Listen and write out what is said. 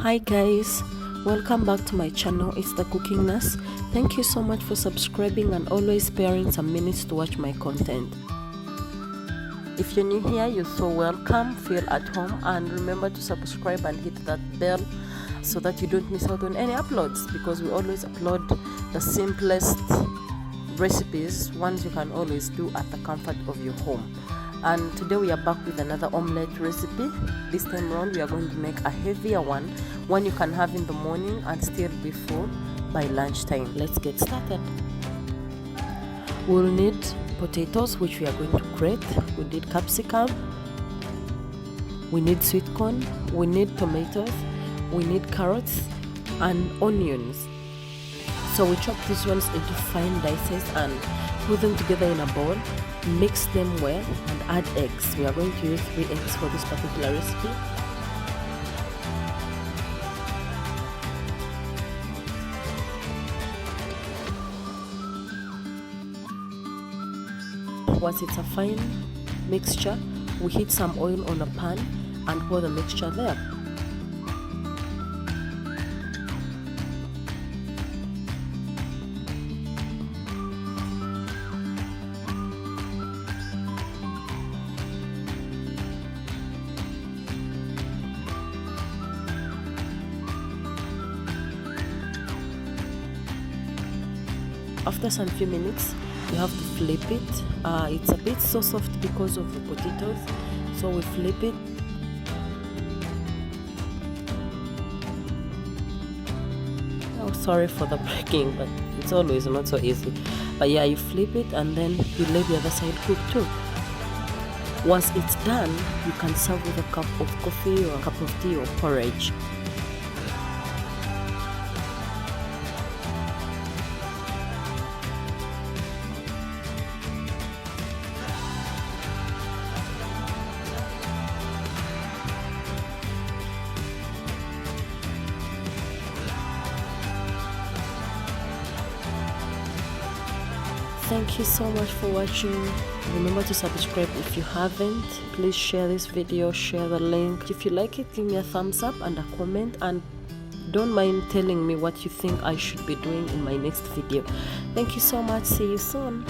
Hi guys, welcome back to my channel. It's the Cooking Nurse. Thank you so much for subscribing and always sparing some minutes to watch my content. If you're new here, you're so welcome. Feel at home and remember to subscribe and hit that bell so that you don't miss out on any uploads, because we always upload the simplest recipes, ones you can always do at the comfort of your home. And today we are back with another omelette recipe. This time around we are going to make a heavier one you can have in the morning and still be full by lunchtime. Let's get started. We'll need potatoes, which we are going to grate. We need capsicum, we need sweet corn, we need tomatoes, we need carrots and onions. So we chop these ones into fine dices and put them together in a bowl, mix them well and add eggs. We are going to use 3 eggs for this particular recipe. Once it's a fine mixture, we heat some oil on a pan and pour the mixture there. After some few minutes, you have to flip it. It's a bit so soft because of the potatoes, so we flip it. Oh, sorry for the breaking, but it's always not so easy. But yeah, you flip it and then you let the other side cook too. Once it's done, you can serve with a cup of coffee or a cup of tea or porridge. Thank you so much for watching. Remember to subscribe if you haven't. Please share this video, share the link. If you like it, give me a thumbs up and a comment, and don't mind telling me what you think I should be doing in my next video. Thank you so much. See you soon.